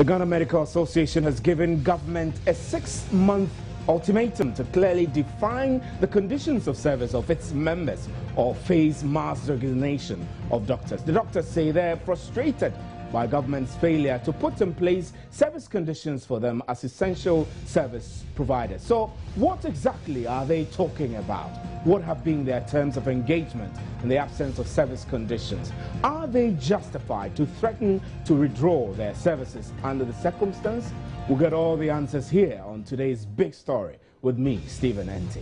The Ghana Medical Association has given government a 6-month ultimatum to clearly define the conditions of service of its members or face mass resignation of doctors. The doctors say they're frustrated by government's failure to put in place service conditions for them as essential service providers. So what exactly are they talking about? What have been their terms of engagement in the absence of service conditions? Are they justified to threaten to withdraw their services under the circumstance? We'll get all the answers here on today's big story with me, Stephen Ente.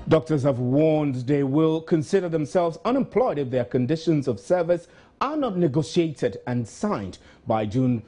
Doctors have warned they will consider themselves unemployed if their conditions of service are not negotiated and signed by June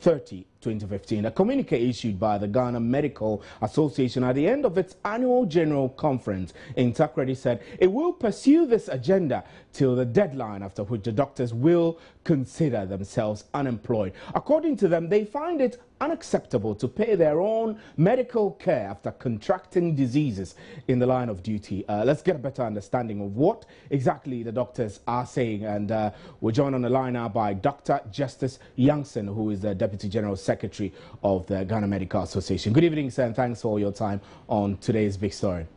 30, 2015. A communique issued by the Ghana Medical Association at the end of its annual general conference in Takoradi said it will pursue this agenda till the deadline, after which the doctors will consider themselves unemployed. According to them, they find it unacceptable to pay their own medical care after contracting diseases in the line of duty. Let's get a better understanding of what exactly the doctors are saying, and we're joined on the line now by Dr. Justice Youngson, who is the Deputy General Secretary of the Ghana Medical Association. Good evening, sir, and thanks for your time on today's big story.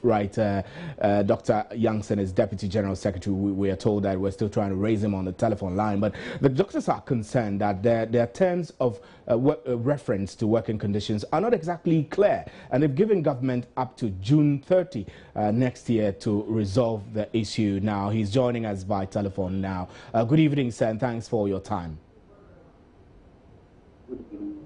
Right, Dr. Youngson is Deputy General Secretary. We are told that we're still trying to raise him on the telephone line, but the doctors are concerned that their terms of reference to working conditions are not exactly clear, and they've given government up to June 30 next year to resolve the issue. Now, he's joining us by telephone now. Good evening, sir, and thanks for your time. Good evening.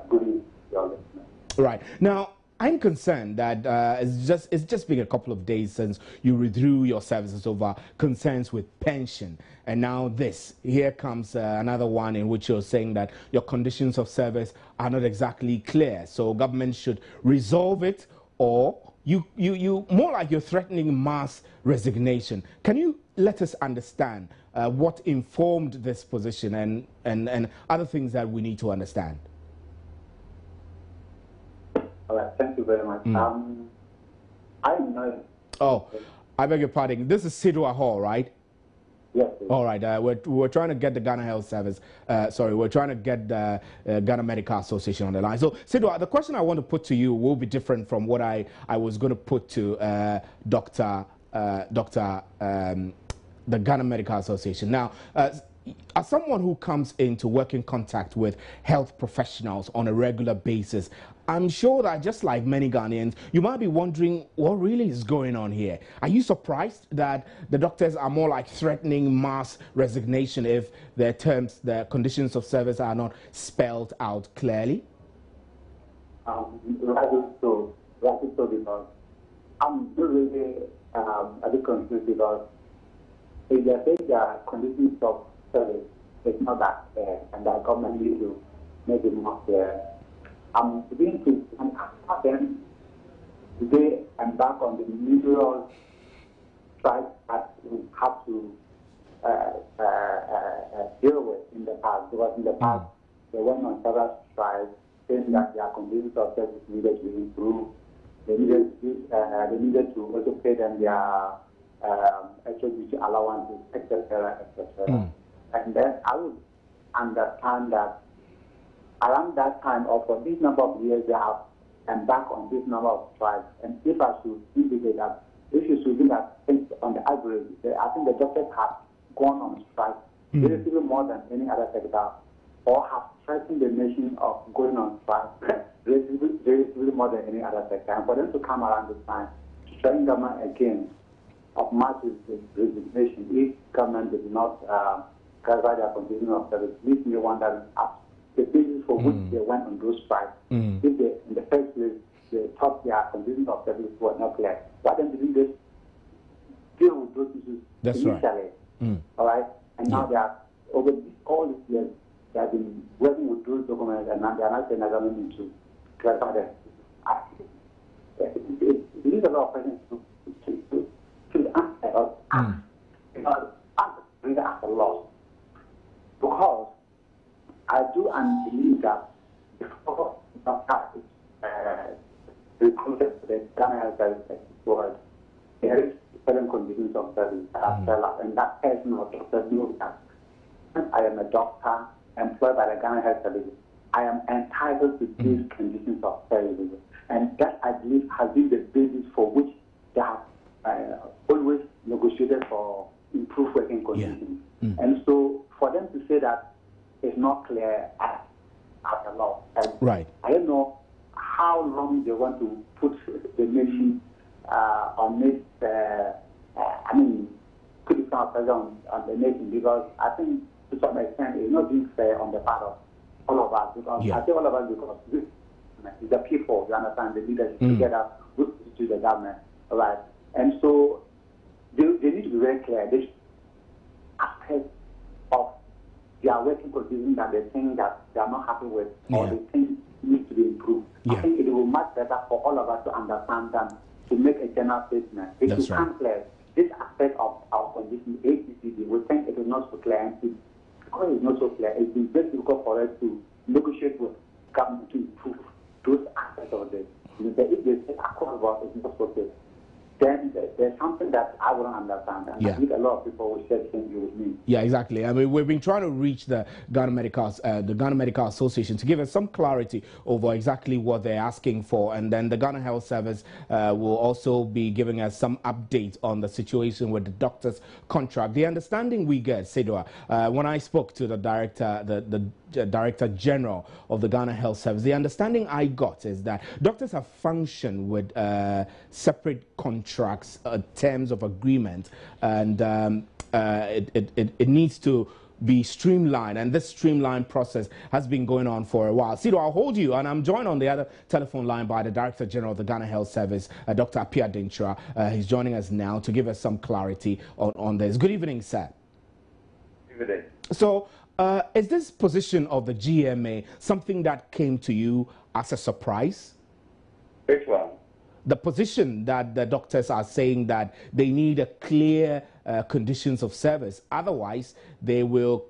Good evening, your listeners. Right. Now, I'm concerned that it's just been a couple of days since you withdrew your services over concerns with pension. And now this. Here comes another one in which you're saying that your conditions of service are not exactly clear. So government should resolve it, or you more like you're threatening mass resignation. Can you let us understand what informed this position and other things that we need to understand? All right, thank you very much. I know. Oh, I beg your pardon. This is Sidua Hall, right? Yes. All right. We're trying to get the Ghana Health Service. We're trying to get the Ghana Medical Association on the line. So, Sidua, the question I want to put to you will be different from what I was going to put to the Ghana Medical Association. Now, as someone who comes into working contact with health professionals on a regular basis, I'm sure that just like many Ghanaians, you might be wondering what really is going on here. Are you surprised that the doctors are more like threatening mass resignation if their terms, their conditions of service are not spelled out clearly? Rightly so, because I'm really a bit confused, because if they say their conditions of service is not that fair and that government needs to make it more fair, I'm beginning to ask them, do they embark on the usual strike that we have to deal with in the past? Because in the past, they went on several strikes saying that their conditions of service needed to improve. They needed to also pay them their extra duty allowances, etc., etc. And then I would understand that around that time, or for this number of years, they have embarked on this number of strikes. And if I should indicate that, if you should look at things on the average, I think the doctors have gone on strike relatively more than any other sector, or have threatened the nation of going on strike relatively more than any other sector. And for them to come around this time, to threaten government again of mass resignation, if government did not clarify their conditions of service, leaves me wondering the basis for which they went on those strikes. If they, in the first place, they thought their conditions of service were not clear, why don't they just deal with those issues initially? Right. All right? And now they are, over all these years, they have been working with those documents, and now they are not saying that government need to clarify them. It needs a lot of questions to answer, because I'm really at a loss. I do and believe that before recruited to the Ghana Health Service Board, there is certain conditions of service as well, and that person or doctor knows that I am a doctor employed by the Ghana Health Service. I am entitled to these conditions of service, and that I believe has been the basis for which they have always negotiated for improved working conditions. And so, for them to say that it's not clear as a law, right? I don't know how long they want to put the nation on this. Put this kind of pressure on the nation, because I think to some extent it's not being fair on the part of all of us. Because I say all of us because this is the people, you understand, the leaders together with the government, right? And so they need to be very clear. This aspect of their working conditions that they think that they are not happy with, or they think needs to be improved. I think it will be much better for all of us to understand than to make a general statement. If you can't clear this aspect of our condition, ACCD, we think it is not so clear. And because it's not so clear, it's been very difficult for us to negotiate with government to improve those aspects of this. If they say across board it's not so clear, then there's something that I wouldn't understand. And I think a lot of people will share the same view with me. Yeah, exactly. I mean, we've been trying to reach the Ghana Medical Association to give us some clarity over exactly what they're asking for, and then the Ghana Health Service will also be giving us some updates on the situation with the doctors' contract. The understanding we get, Sedua, when I spoke to the director, the Director General of the Ghana Health Service, the understanding I got is that doctors have functioned with separate contracts, terms of agreement, and it needs to be streamlined, and this streamlined process has been going on for a while. Sido, I'll hold you, and I'm joined on the other telephone line by the Director General of the Ghana Health Service, Dr. Apia Dintra. He's joining us now to give us some clarity on this. Good evening, sir. Good evening. So, is this position of the GMA something that came to you as a surprise? Which one? The position that the doctors are saying that they need a clear conditions of service. Otherwise, they will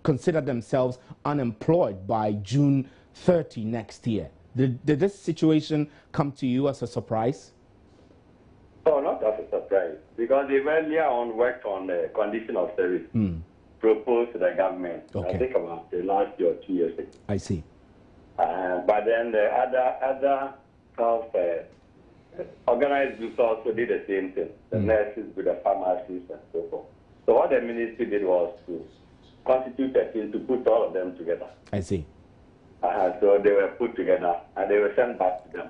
consider themselves unemployed by June 30 next year. Did this situation come to you as a surprise? Oh, not as a surprise, because they earlier on worked on the condition of service proposed to the government. Okay. I think about the last year or 2 years ago. I see. But then the other health organized groups also did the same thing. The nurses with the pharmacists and so forth. So what the ministry did was to constitute a team to put all of them together. I see. So they were put together and they were sent back to them.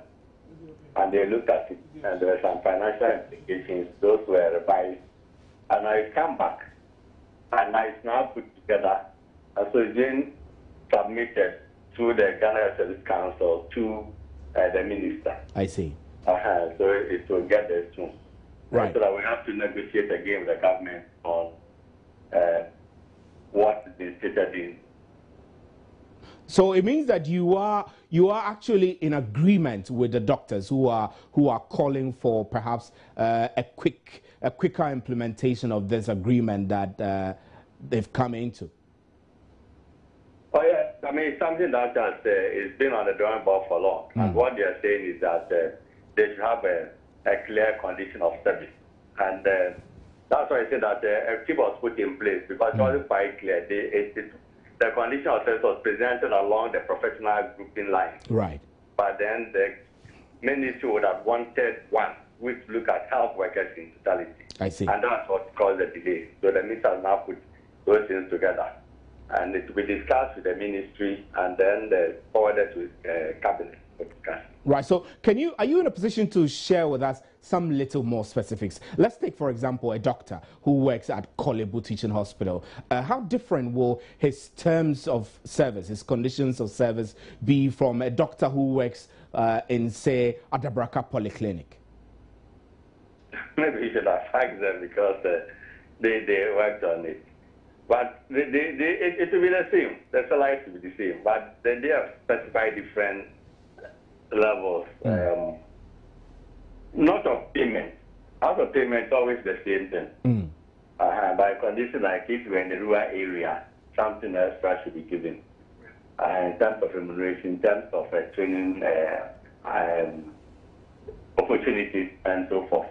And they looked at it, and there were some financial implications. Those were revised. And now it's come back. And now it's now put together. And so it's been submitted through the Ghana Health Service Council to the minister. I see. So it will get there soon. Right. So that we have to negotiate again with the government on what is stated in. So it means that you are actually in agreement with the doctors who are calling for perhaps a quicker implementation of this agreement that they've come into. Oh yeah, I mean it's something that has been on the drawing board for long, and what they are saying is that they should have a clear condition of service, and that's why I say that a team was put in place because it wasn't quite clear. The condition of service was presented along the professional grouping line. Right. But then the ministry would have wanted one which look at health workers in totality. I see. And that's what caused the delay. So the minister has now put those things together. And it will be discussed with the ministry and then forwarded to cabinet for discussion. Right. So are you in a position to share with us some little more specifics? Let's take, for example, a doctor who works at Kolebu Teaching Hospital. How different will his terms of service, his conditions of service be from a doctor who works in, say, Adabraka Polyclinic? Maybe you should have asked them because they worked on it. But it will be the same. The salary will be the same. But then they have specified different levels. Not of payment. Out of payment, it's always the same thing. By condition like if you're in the rural area, something extra should be given in terms of remuneration, in terms of training opportunities, and so forth.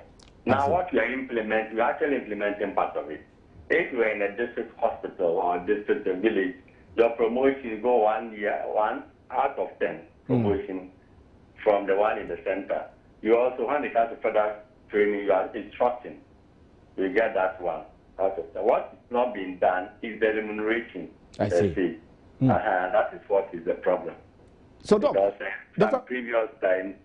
Now, what we are implementing, we are actually implementing part of it. If you are in a district hospital or a district village, your promotion go 1 out of 10 promotion from the one in the center. You also, when it comes to further training, you are instructing. You get that one out of 10. What is not being done is the remuneration. I see. That is what is the problem. So, Doctor, some previous times,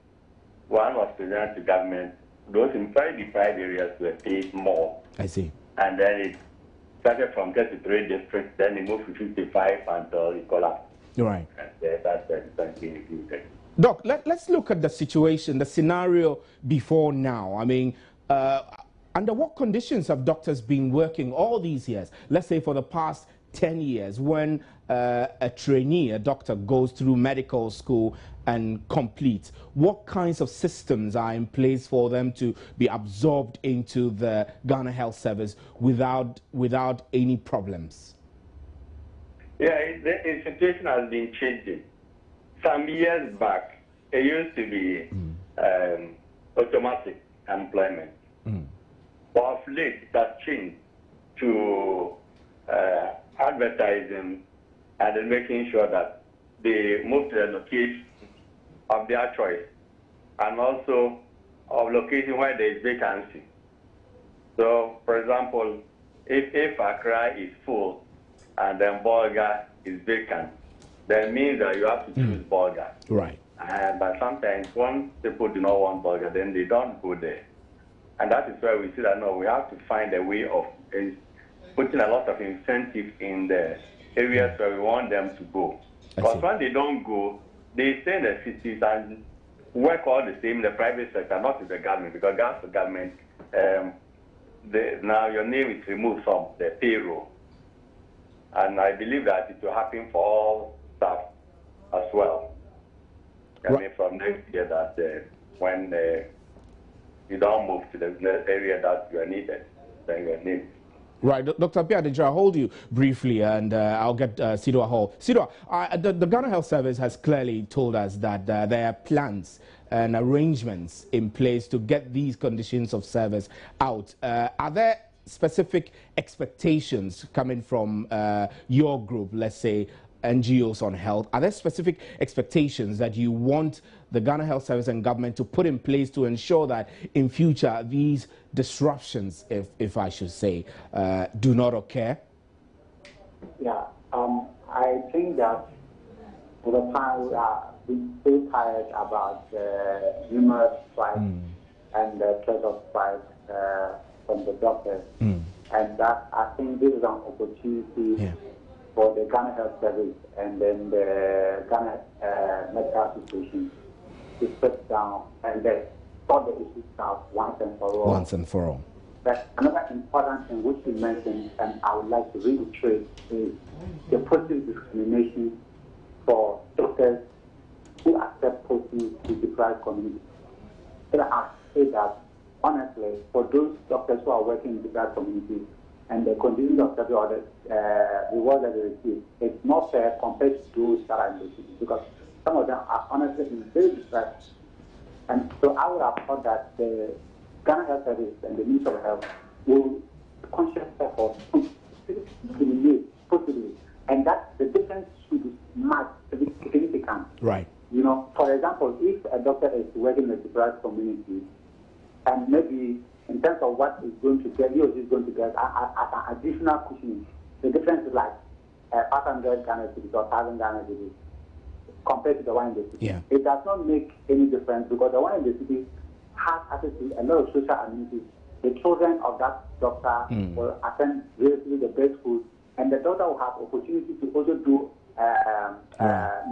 one was presented to government. Those in very deprived areas were paid more. I see. And then it started from 33 districts, then it moved to 55 until it collapsed. Right. And that's something included. Doc, let's look at the situation, the scenario before now. I mean, under what conditions have doctors been working all these years? Let's say for the past 10 years, when a trainee, a doctor, goes through medical school and completes, what kinds of systems are in place for them to be absorbed into the Ghana Health Service without any problems? Yeah, the situation has been changing. Some years back, it used to be automatic employment. But of late, it has changed to advertising and then making sure that they move to the location of their choice and also of location where there is vacancy. So, for example, if Accra is full and then Bolga is vacant, that means that you have to choose Bolga. Right. But sometimes when people do not want Bolga, then they don't go there. And that is where we see that, no, we have to find a way of putting a lot of incentive in the areas where we want them to go. Because when they don't go, they stay in the cities and work all the same in the private sector, not in the government, because that's the government. Now your name is removed from the payroll. And I believe that it will happen for all staff as well. I mean, from next year, that when you don't move to the area that you are needed, then your name. Right, Dr. Piadejo, I'll hold you briefly, and I'll get Sidwa Hall. Sidwa, the Ghana Health Service has clearly told us that there are plans and arrangements in place to get these conditions of service out. Are there specific expectations coming from your group, let's say NGOs on health? Are there specific expectations that you want the Ghana Health Service and government to put in place to ensure that in future these disruptions, if I should say, do not occur? Yeah, I think that for the time we are so tired about numerous strikes and the threat of strikes from the doctors, and that I think this is an opportunity for the Ghana Health Service and then the Ghana Medical Association to sit down and let all the issues out once and for all. Once and for all. But another important thing which you mentioned, and I would like to reiterate, is the positive discrimination for doctors who accept postings to deprived communities. So I say that, honestly, for those doctors who are working in deprived communities and the conditions of service or the reward that they receive, it's not fair compared to those that are in the city, because some of them are honestly in very deprived. And so I would have thought that the Ghana Health Service and the Ministry of Health will conscious effort to discriminate possibly, and that the difference should be much significant. Right. You know, for example, if a doctor is working in a deprived community, and maybe in terms of what is going to get, he or she is going to get as an additional cushioning, the difference is like 500 Ghana cedis or 1,000 Ghana cedis compared to the one in the city. Yeah. It does not make any difference because the one in the city has access to a lot of social amenities. The children of that doctor will attend relatively the best schools, and the doctor will have opportunity to also do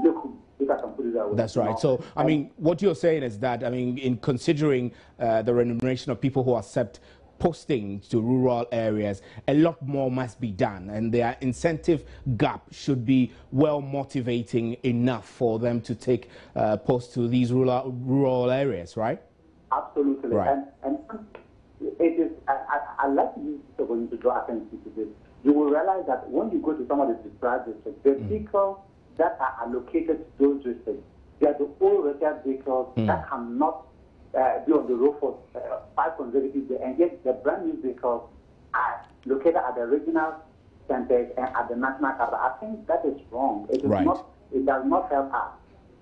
locum, if I can put it that way. That's right. So, I mean, what you're saying is that, I mean, in considering the remuneration of people who accept posting to rural areas, a lot more must be done, and their incentive gap should be well motivating enough for them to take posts to these rural areas, right? Absolutely. Right. And it is, I'd like to use this opportunity to draw attention to this. You will realize that when you go to some of the dispatch districts, the vehicles that are allocated to those districts, they are the old reserve vehicles that cannot be on the road for 5 consecutive days, and yet the brand new vehicles are located at the regional centers and at the national capital. I think that is wrong. It is not. It does not help us.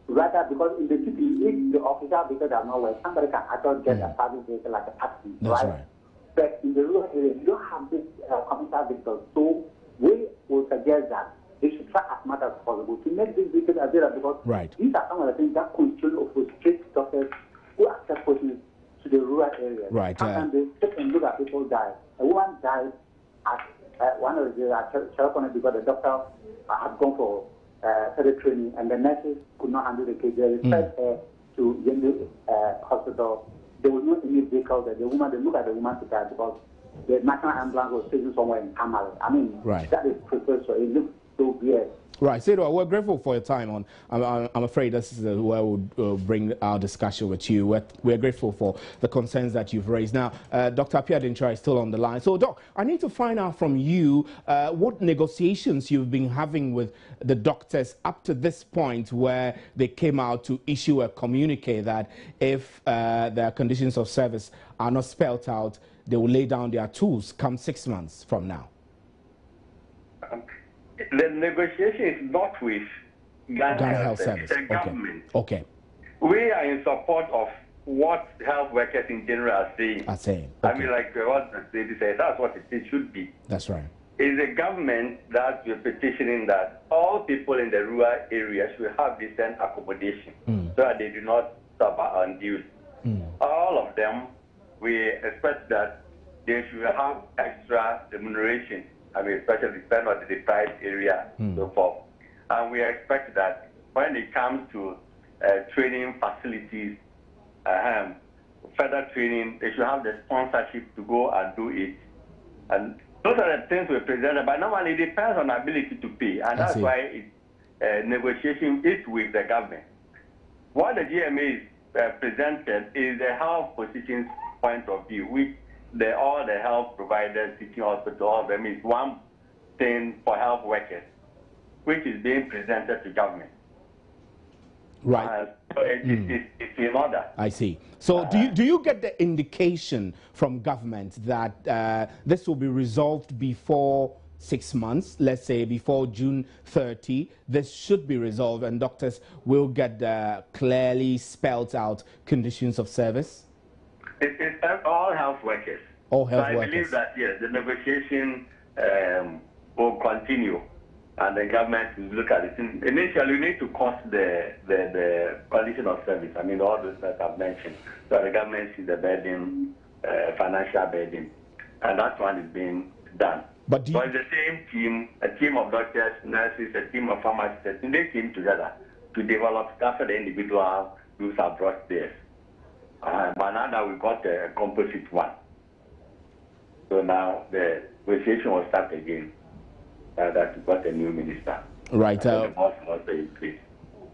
Rather, because in the city, if the official vehicle does not work, somebody can actually get a service vehicle like a taxi, right? But in the rural area, you don't have this commercial vehicles. So we will suggest that they should try as much as possible to make these vehicles available, because these are some of the things that constrain or frustrate doctors who accept patients to the rural areas. Right. Sometimes they sit and look at people die. A woman died at one of the California because the doctor had gone for further training, and the nurses could not handle the case. They referred her to Yendu hospital. There was no any vehicle there. The woman, they looked at the woman to die because the national ambulance was sitting somewhere in Tamale. I mean, that is precursor. It looks so weird. Right, Seydou, we're grateful for your time. I'm afraid this is where we'll bring our discussion with you. We're grateful for the concerns that you've raised. Now, Dr. Appiah-Denkyah is still on the line. So, Doc, I need to find out from you what negotiations you've been having with the doctors up to this point, where they came out to issue a communique that if their conditions of service are not spelled out, they will lay down their tools come 6 months from now. The negotiation is not with Ghana Health Service, the government. Okay. We are in support of what health workers in general are saying. I mean, like what the lady said, that's what it should be. That's right. It's the government that we're petitioning that all people in the rural areas should have decent accommodation so that they do not suffer unduly. All of them, we expect that they should have extra remuneration. I mean, especially depend on the deprived area and so forth. And we expect that when it comes to training facilities, further training, they should have the sponsorship to go and do it. And those are the things we presented, but normally it depends on ability to pay, and that's why negotiation is with the government. What the GMA is presented is the health positions point of view, which all the health providers, teaching hospitals, all of them is one thing for health workers, which is being presented to government. Right. So it's in order. I see. So do you get the indication from government that this will be resolved before 6 months, let's say before June 30, this should be resolved and doctors will get the clearly spelled out conditions of service? It's all health workers. All health workers. I believe that, yes, the negotiation will continue and the government will look at it. Initially, we need to cost the condition of service. I mean, all those that I've mentioned. So the government sees the burden, financial burden, and that one is being done. But it's the same team, a team of doctors, nurses, a team of pharmacists, they came together to develop after the individual groups have brought theirs. But now that we got a composite one. So now the negotiation will start again. That we got a new minister. Right.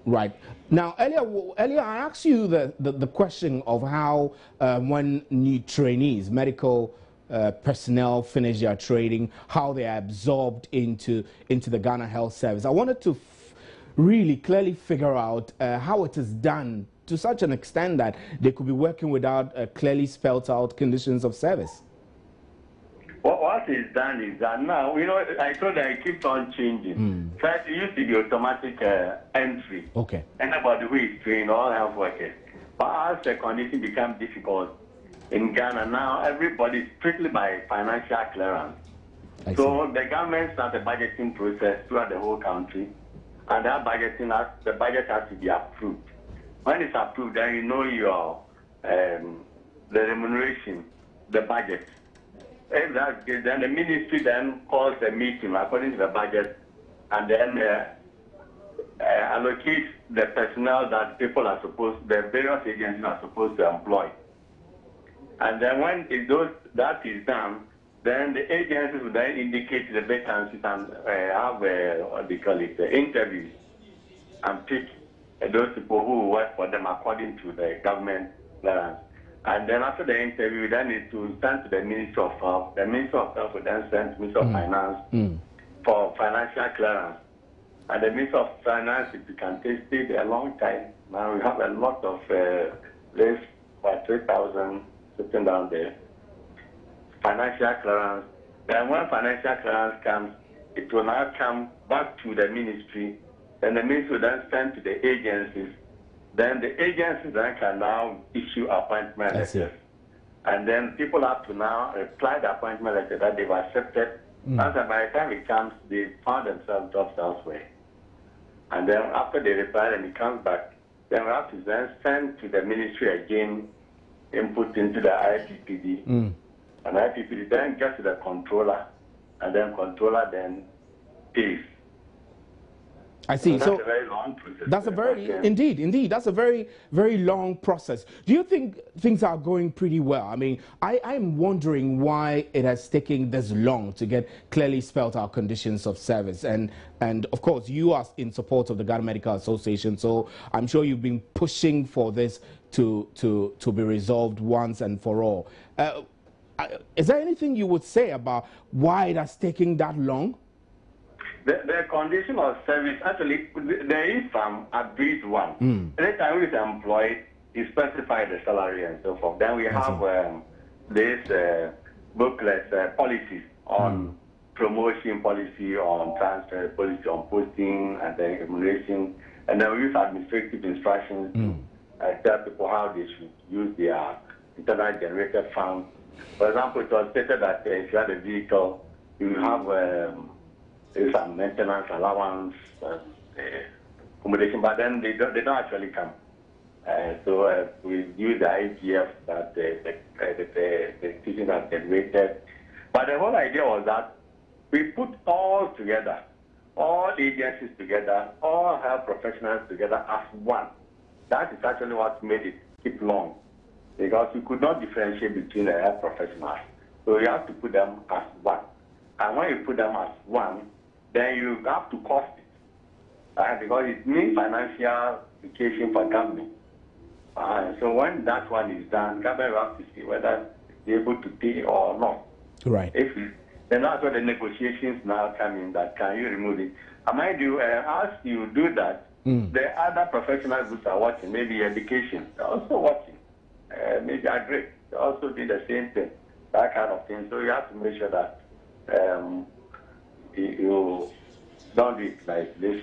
Right. Now, earlier I asked you the question of how when new trainees, medical personnel finish their training, how they are absorbed into the Ghana Health Service. I wanted to really clearly figure out how it is done to such an extent that they could be working without clearly spelled out conditions of service. What is done is that now, you know, I told you I keep on changing. First, it used to be automatic entry. Okay. Anybody who is trained, all health workers. But as the condition becomes difficult in Ghana now, everybody is strictly by financial clearance. So the government starts a budgeting process throughout the whole country, and that the budget has to be approved. When it's approved, then you know your the remuneration, the budget. If that's good, then the ministry then calls a meeting according to the budget, and then allocates the personnel that people are supposed, the various agencies are supposed to employ. And then when that is done, then the agencies will then indicate the vacancies and have what they call it, interviews, and pick those people who will work for them according to the government clearance. And then after the interview, then it will send to the Ministry of Health. The Ministry of Health will then send to the Ministry of Finance for financial clearance. And the Minister of Finance, if you can take it a long time. Now we have a lot of less by 3,000 sitting down there. Financial clearance. Then when financial clearance comes, it will now come back to the ministry. Then the ministry will then send to the agencies. Then the agencies then can now issue appointment letters. And then people have to now reply the appointment letter that they've accepted. And by the time it comes, they found themselves jobs elsewhere. And then after they reply and it comes back, then we have to then send to the ministry again, input into the IPPD. And IPPD then gets to the controller, and then controller then pays. I see. So that's a very long process. That's a very, indeed, that's a very, very long process. Do you think things are going pretty well? I mean, I'm wondering why it has taken this long to get clearly spelled out conditions of service. And of course, you are in support of the Ghana Medical Association, so I'm sure you've been pushing for this to be resolved once and for all. Is there anything you would say about why it has taken that long? The condition of service, actually, there is some agreed one. Every time we employed, you specify the salary and so forth. Then we have this booklet, policies on promotion policy, on transfer policy, on posting and then remuneration. And then we use administrative instructions to tell people how they should use their internal generated funds. For example, it was stated that if you had a vehicle, you have some maintenance allowance, accommodation, but then they don't actually come. So we use the IGF that the institution has generated. But the whole idea was that we put all together, all agencies together, all health professionals together as one. That is actually what made it keep long, because you could not differentiate between the health professionals. So you have to put them as one. And when you put them as one, then you have to cost it, because it means financial implication for government. So when that one is done, government will have to see whether they're able to pay or not. Right. Then that's where the negotiations now come in, that can you remove it. And mind you, as you do that, the other professional groups are watching, maybe education, they're also watching. Maybe agri, they also do the same thing, that kind of thing. So you have to make sure that you don't do it like this.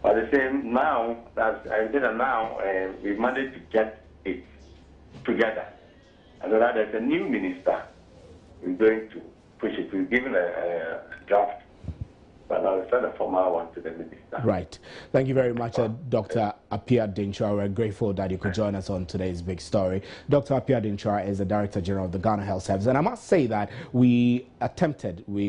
But the same now, we managed to get it together. And then there's a new minister who's going to push it. We've given a draft, but I'll send a formal one to the minister. Right. Thank you very much, Dr. Appiah Dintra. We're grateful that you could join us on today's big story. Dr. Appiah Dintra is the Director General of the Ghana Health Service. And I must say that we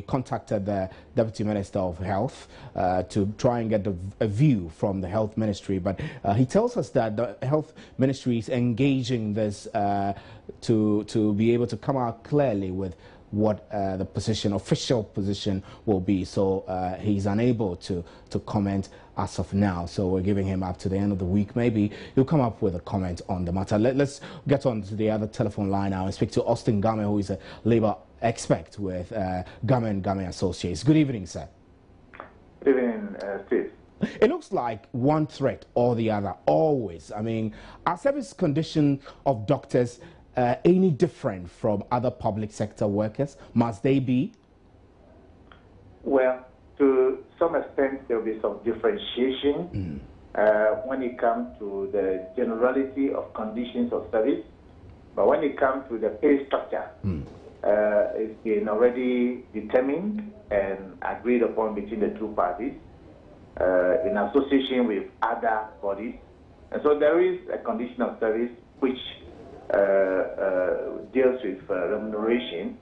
contacted the Deputy Minister of Health to try and get a view from the Health Ministry. But he tells us that the Health Ministry is engaging this to be able to come out clearly with what the official position will be. So he's unable to comment as of now. So we're giving him up to the end of the week. Maybe he'll come up with a comment on the matter. Let's get on to the other telephone line now and speak to Austin Game, who is a labor expert with Game Associates. Good evening, sir. Good evening, Steve. It looks like one threat or the other, always. I mean, are service condition of doctors any different from other public sector workers? Must they be? Well, to some extent, there will be some differentiation when it comes to the generality of conditions of service. But when it comes to the pay structure, it's been already determined and agreed upon between the two parties in association with other bodies. And so there is a condition of service which deals with remuneration.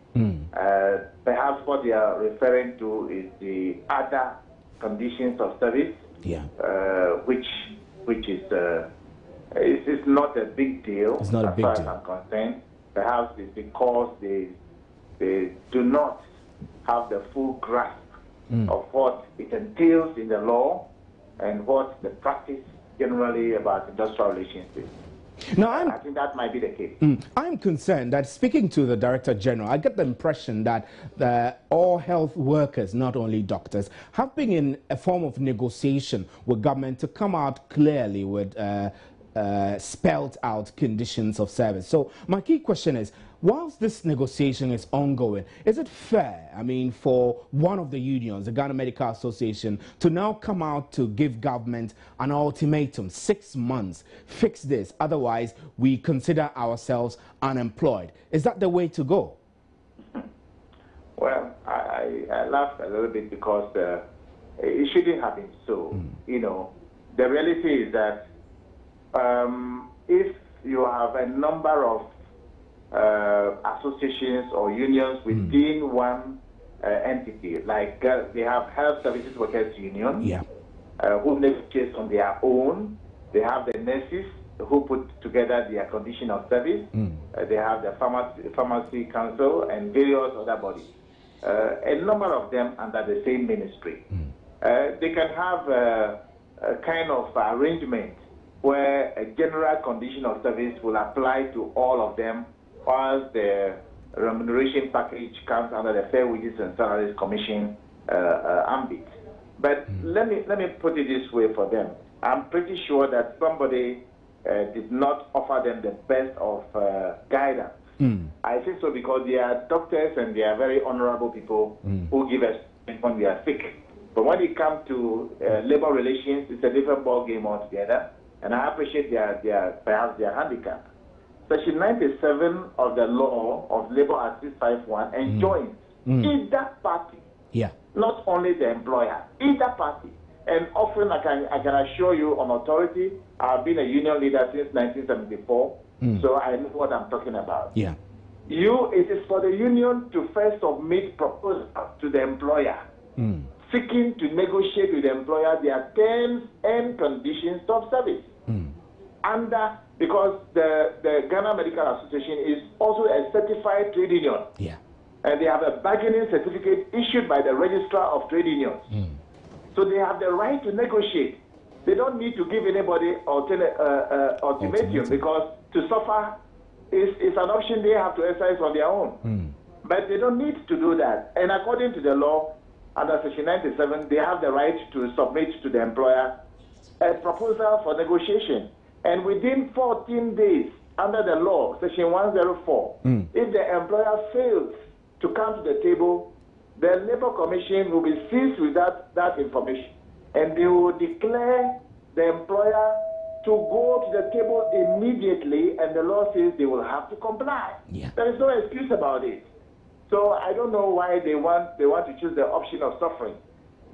Perhaps what they are referring to is the other conditions of service, which is it's not a big deal. It's not a big deal. As far as I'm concerned. Perhaps it's because they do not have the full grasp of what it entails in the law and what the practice generally about industrial relations is. Now, I think that might be the case. I'm concerned that speaking to the Director General, I get the impression that all health workers, not only doctors, have been in a form of negotiation with government to come out clearly with spelled out conditions of service. So my key question is, whilst this negotiation is ongoing, is it fair, I mean, for one of the unions, the Ghana Medical Association, to now come out to give government an ultimatum, 6 months, fix this, otherwise we consider ourselves unemployed? Is that the way to go? Well, I laughed a little bit because it shouldn't have been so. You know, the reality is that if you have a number of associations or unions within one entity, like they have Health Services Workers Union, who negotiate on their own. They have the nurses who put together their condition of service. They have the pharmacy council and various other bodies. A number of them under the same ministry. They can have a kind of arrangement where a general condition of service will apply to all of them, while the remuneration package comes under the Fair Wages and Salaries Commission ambit. But let me put it this way for them. I'm pretty sure that somebody did not offer them the best of guidance. I think so because they are doctors and they are very honorable people who give us when we are sick. But when it comes to labor relations, it's a different ball game altogether. And I appreciate perhaps their handicap. Section 97 of the law of Labor Act 651 enjoins either party, not only the employer, either party. And often I can assure you on authority, I've been a union leader since 1974, so I know what I'm talking about. It is for the union to first submit proposals to the employer, seeking to negotiate with the employer their terms and conditions of service. Because the Ghana Medical Association is also a certified trade union. And they have a bargaining certificate issued by the Registrar of Trade Unions. So they have the right to negotiate. They don't need to give anybody ultimatum because to suffer is an option they have to exercise on their own. But they don't need to do that. And according to the law, under Section 97, they have the right to submit to the employer a proposal for negotiation. And within 14 days, under the law, Section 104, if the employer fails to come to the table, the Labour Commission will be seized with that information. And they will declare the employer to go to the table immediately, and the law says they will have to comply. There is no excuse about it. So I don't know why they want to choose the option of suffering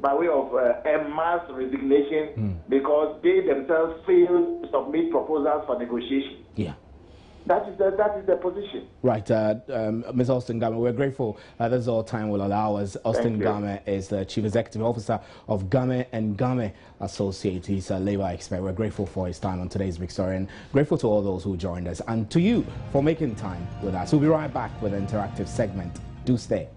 by way of a mass resignation because they themselves fail to submit proposals for negotiation. That is the position. Right, Ms. Austin Game, we're grateful. This is all time will allow us. Austin Game is the Chief Executive Officer of Game and Game Associates. He's a labor expert. We're grateful for his time on today's Big Story, and grateful to all those who joined us, and to you for making time with us. We'll be right back with an interactive segment. Do stay.